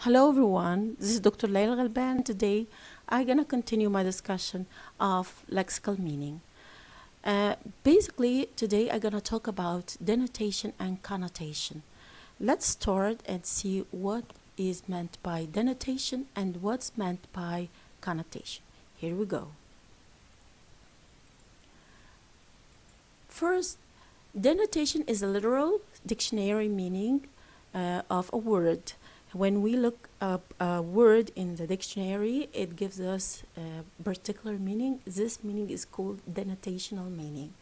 Hello everyone, this is Dr. Layla Galban. Today I'm gonna continue my discussion of lexical meaning. Basically, today I'm gonna talk about denotation and connotation. Let's start and see what is meant by denotation and what's meant by connotation. Here we go. First, denotation is a literal dictionary meaning of a word. When we look up a word in the dictionary, it gives us a particular meaning. This meaning is called denotational meaning.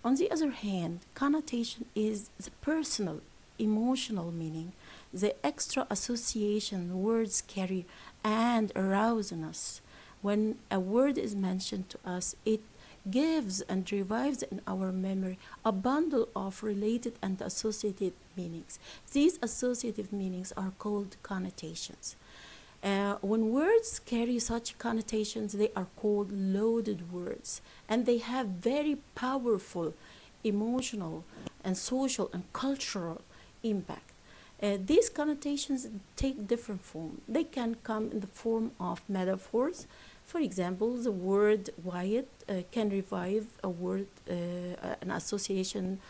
On the other hand, connotation is the personal, emotional meaning, the extra association words carry and arouse in us. When a word is mentioned to us, it gives and revives in our memory a bundle of related and associated meanings. These associative meanings are called connotations. When words carry such connotations, they are called loaded words, and they have very powerful emotional and social and cultural impact. These connotations take different form. They can come in the form of metaphors. For example, the word white can revive a word, an association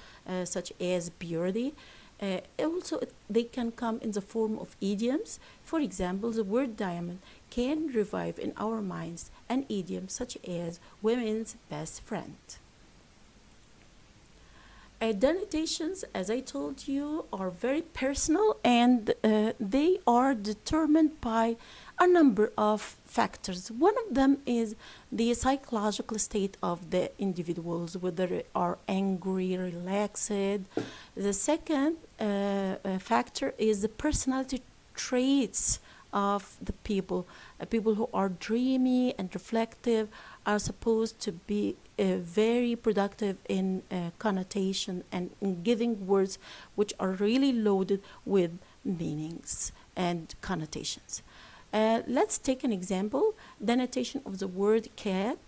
such as purity. Also, they can come in the form of idioms. For example, the word diamond can revive in our minds an idiom such as women's best friend. Denotations, as I told you, are very personal, and they are determined by a number of factors. One of them is the psychological state of the individuals, whether they are angry, relaxed. The second factor is the personality traits of the people. People who are dreamy and reflective are supposed to be very productive in connotation and in giving words which are really loaded with meanings and connotations. Let's take an example. Denotation of the word cat.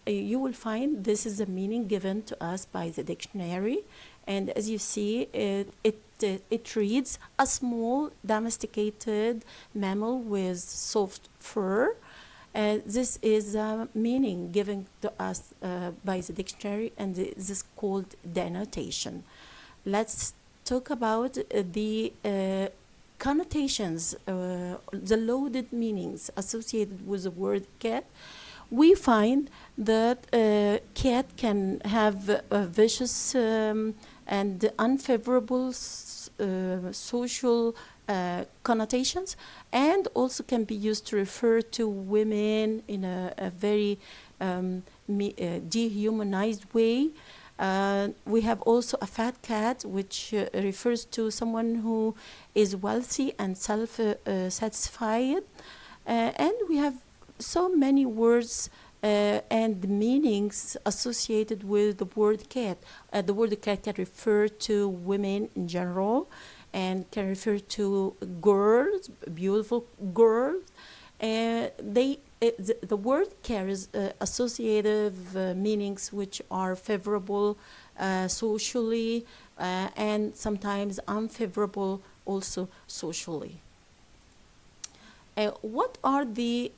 You will find this is the meaning given to us by the dictionary, and as you see, it reads a small domesticated mammal with soft fur. This is a meaning given to us by the dictionary, and this is called denotation. Let's talk about the connotations, the loaded meanings associated with the word cat. We find that cat can have vicious and unfavorable social connotations, and also can be used to refer to women in a very dehumanized way. We have also a fat cat, which refers to someone who is wealthy and self-satisfied. And we have so many words and meanings associated with the word cat. The word cat can refer to women in general, and can refer to girls, beautiful girls. The word carries associative meanings which are favorable socially and sometimes unfavorable also socially. What are the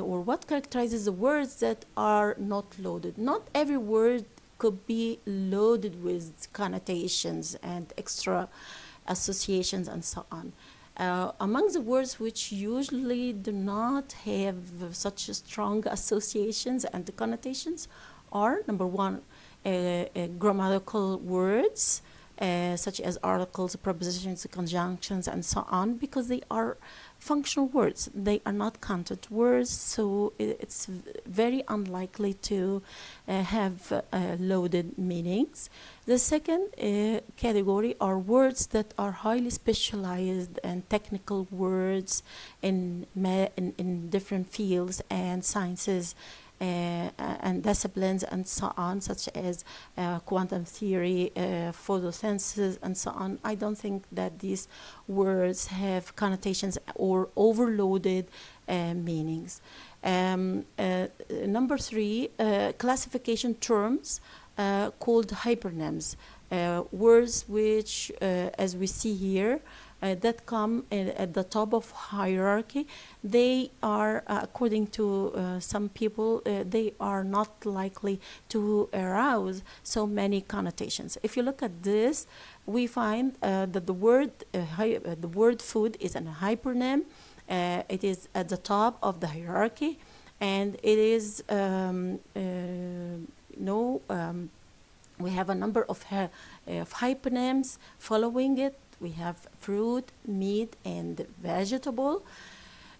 or what characterizes the words that are not loaded? Not every word could be loaded with connotations and extra associations and so on. Among the words which usually do not have such strong associations and connotations are, number one, grammatical words, such as articles, prepositions, conjunctions, and so on, because they are functional words. They are not content words, so it's very unlikely to have loaded meanings. The second category are words that are highly specialized and technical words in different fields and sciences and disciplines and so on, such as quantum theory, photosynthesis, and so on. I don't think that these words have connotations or overloaded meanings. Number three, classification terms called hypernyms, words which, as we see here, that come at the top of hierarchy. They are, according to some people, they are not likely to arouse so many connotations. If you look at this, we find that the word food is a hypernym. It is at the top of the hierarchy, and it is we have a number of hypernyms following it. We have fruit, meat, and vegetable.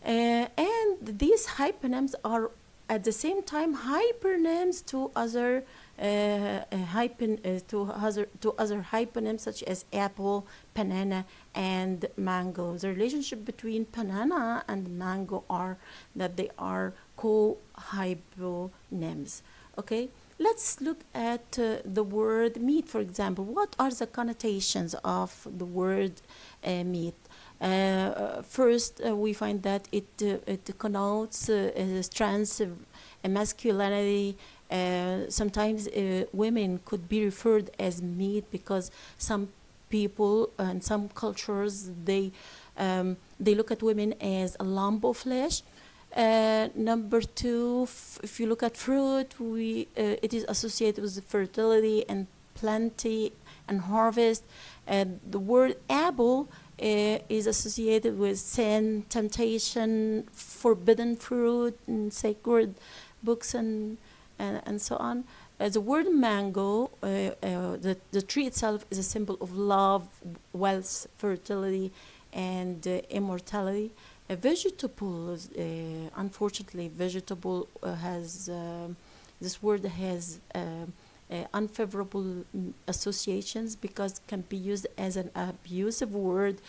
And these hypernyms are at the same time hypernyms to other hypernyms such as apple, banana, and mango. The relationship between banana and mango are that they are co-hyponyms. Okay, let's look at the word meat, for example. What are the connotations of the word meat? First, we find that it connotes strength, masculinity. Sometimes women could be referred as meat because some people and some cultures they look at women as a lump of flesh. Number two, if you look at fruit, it is associated with fertility and plenty and harvest. The word apple is associated with sin, temptation, forbidden fruit, and sacred books, and so on. The word mango, the tree itself is a symbol of love, wealth, fertility, and immortality. A vegetable, unfortunately, vegetable has this word has unfavorable associations because it can be used as an abusive word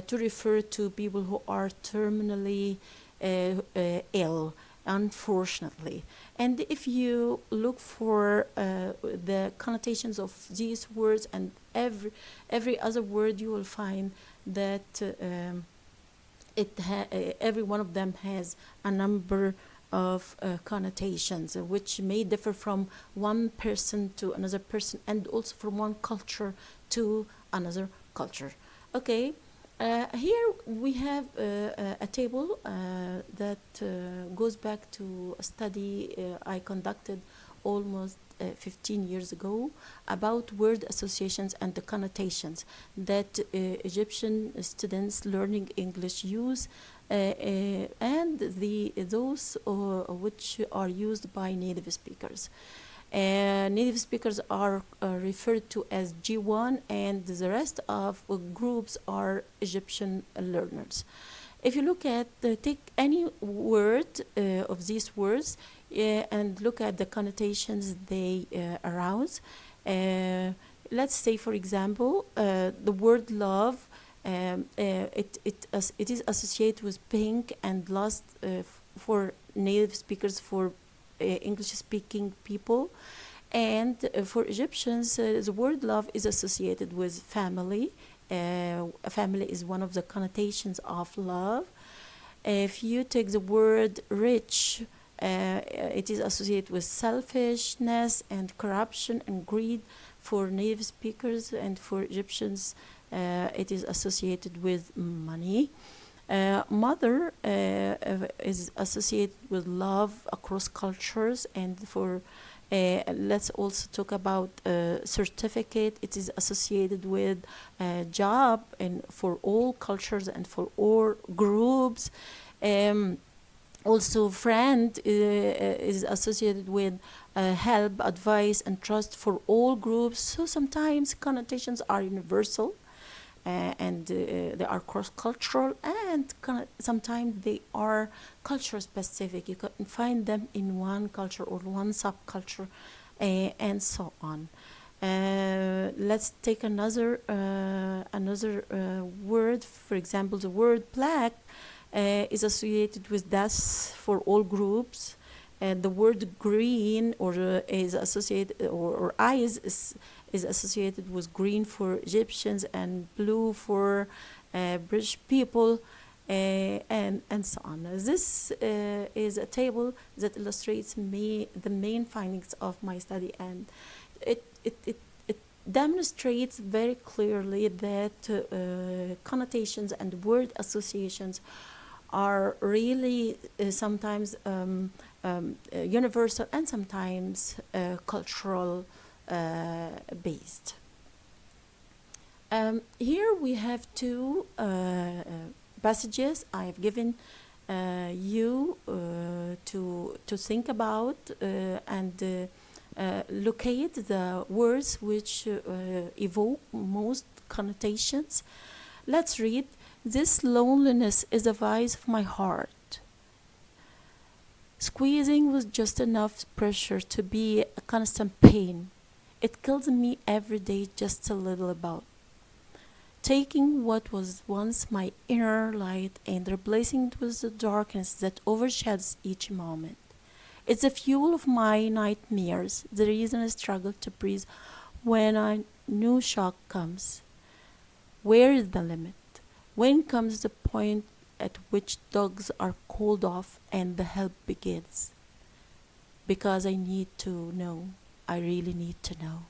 to refer to people who are terminally ill, unfortunately. And if you look for the connotations of these words and every other word, you will find that every one of them has a number of connotations, which may differ from one person to another person and also from one culture to another culture. Okay, here we have a table that goes back to a study I conducted almost 15 years ago about word associations and the connotations that Egyptian students learning English use and those which are used by native speakers. Native speakers are referred to as G1, and the rest of groups are Egyptian learners. If you look at, take any word of these words and look at the connotations they arouse. Let's say, for example, the word love, it is associated with pink and lust for native speakers, for English-speaking people. And for Egyptians, the word love is associated with family. A family is one of the connotations of love. If you take the word rich, it is associated with selfishness and corruption and greed for native speakers, and for Egyptians, it is associated with money. Mother is associated with love across cultures, and for let's also talk about certificate. It is associated with job and for all cultures and for all groups. Also, friend is associated with help, advice, and trust for all groups. So sometimes connotations are universal and they are cross-cultural, and sometimes they are culture-specific. You can find them in one culture or one subculture, and so on. Let's take another word. For example, the word black is associated with death for all groups. The word green is associated, or eyes is associated with green for Egyptians and blue for British people, and so on. This is a table that illustrates the main findings of my study, and it demonstrates very clearly that connotations and word associations are really sometimes universal and sometimes cultural based. Here we have two passages I have given you to think about and locate the words which evoke most connotations. Let's read. This loneliness is a vice of my heart. Squeezing with just enough pressure to be a constant pain. It kills me every day just a little about. Taking what was once my inner light and replacing it with the darkness that overshadows each moment. It's the fuel of my nightmares, the reason I struggle to breathe when a new shock comes. Where is the limit? When comes the point at which dogs are called off and the help begins? Because I need to know. I really need to know.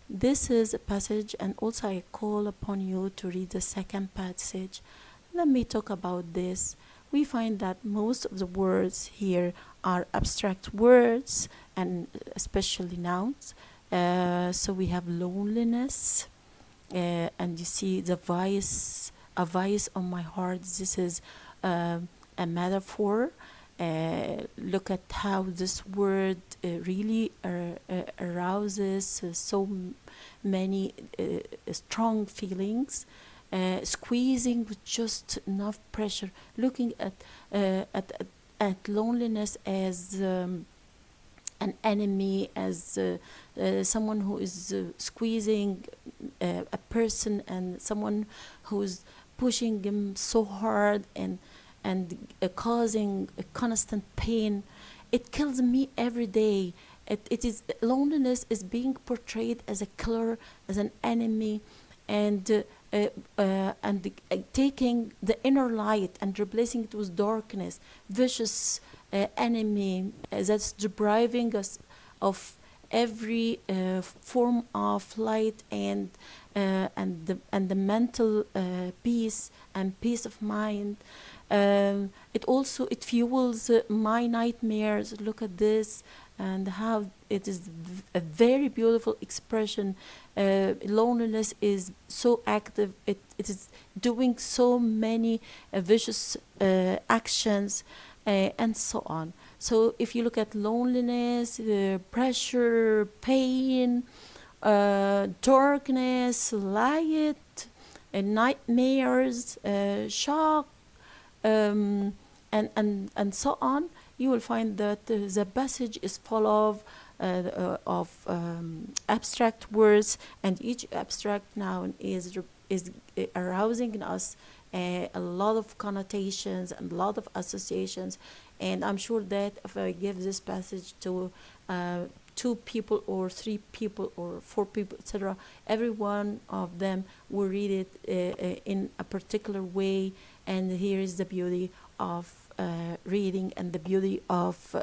This is a passage, and also I call upon you to read the second passage. Let me talk about this. We find that most of the words here are abstract words, and especially nouns. So we have loneliness, and you see the vice, a vice on my heart. This is a metaphor. Look at how this word really arouses so many strong feelings. Squeezing with just enough pressure. Looking at loneliness as an enemy, as someone who is squeezing a person, and someone who's pushing him so hard and causing a constant pain. It kills me every day. It is loneliness is being portrayed as a killer, as an enemy, and taking the inner light and replacing it with darkness, vicious enemy that's depriving us of every form of light and the mental peace and peace of mind. It fuels my nightmares. Look at this, and how it is a very beautiful expression. Loneliness is so active. It is doing so many vicious actions and so on. So if you look at loneliness, pressure, pain, darkness, light, nightmares, shock, and so on, you will find that the passage is full of abstract words, and each abstract noun is arousing in us a lot of connotations and a lot of associations. And I'm sure that if I give this passage to 2 people or 3 people or 4 people, etc., every one of them will read it in a particular way. And here is the beauty of reading and the beauty of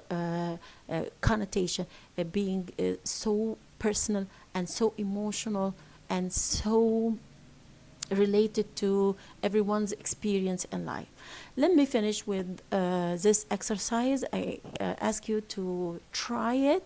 connotation, being so personal and so emotional and so related to everyone's experience in life. Let me finish with this exercise. I ask you to try it.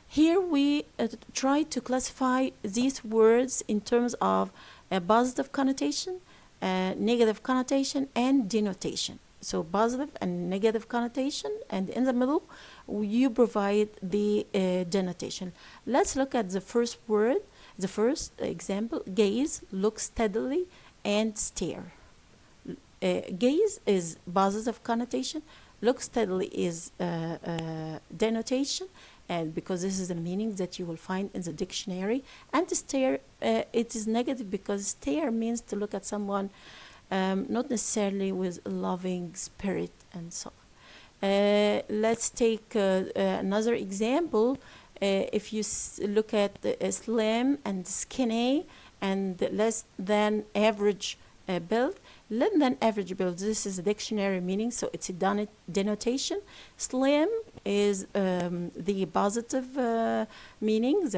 Here we try to classify these words in terms of a positive connotation, negative connotation, and denotation. So positive and negative connotation, and in the middle you provide the denotation. Let's look at the first word. The first example: gaze, look steadily, and stare. Gaze is positive connotation. Look steadily is denotation, and because this is the meaning that you will find in the dictionary. And stare, it is negative because stare means to look at someone, not necessarily with a loving spirit and so on. Let's take another example. If you look at slim and skinny and less than average build, less than average build, this is a dictionary meaning, so it's a denotation. Slim is the positive meaning,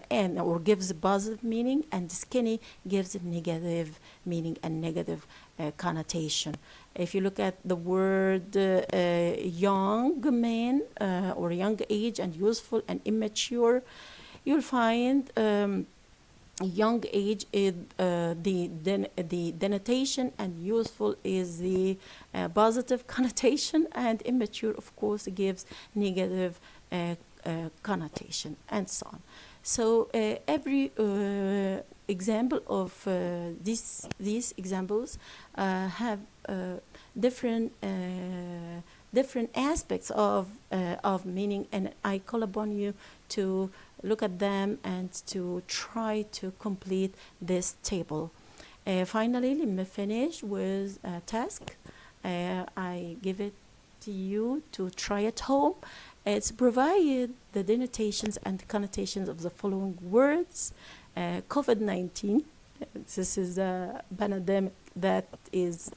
and or gives a positive meaning, and skinny gives a negative meaning and negative connotation. If you look at the word young man or young age and useful and immature, you'll find young age is the denotation, and useful is the positive connotation, and immature, of course, gives negative connotation, and so on. So every example of these examples have different different aspects of meaning, and I call upon you to look at them and to try to complete this table. Finally, let me finish with a task. I give it to you to try at home. It's provide the denotations and connotations of the following words. COVID-19, this is a pandemic that is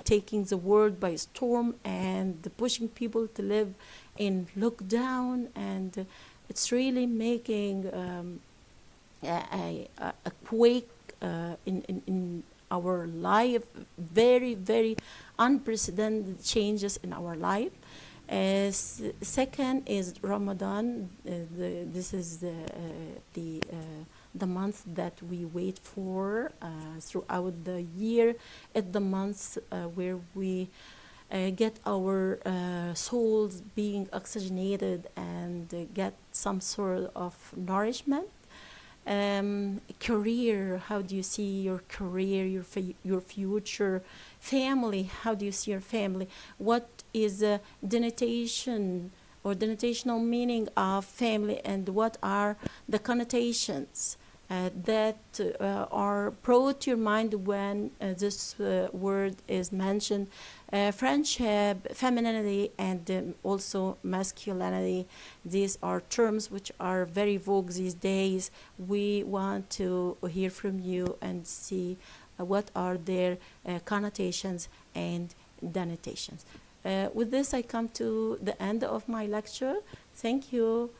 taking the world by storm and pushing people to live in lockdown, and it's really making a quake in our life, very, very unprecedented changes in our life. Second is Ramadan. This is the month that we wait for throughout the year. It's the month where we get our souls being oxygenated and get some sort of nourishment. Career, how do you see your career, your future? Family, how do you see your family? What is a denotation or denotational meaning of family, and what are the connotations that are brought to your mind when this word is mentioned? Friendship, femininity, and also masculinity. These are terms which are very vogue these days. We want to hear from you and see what are their connotations and denotations. With this, I come to the end of my lecture. Thank you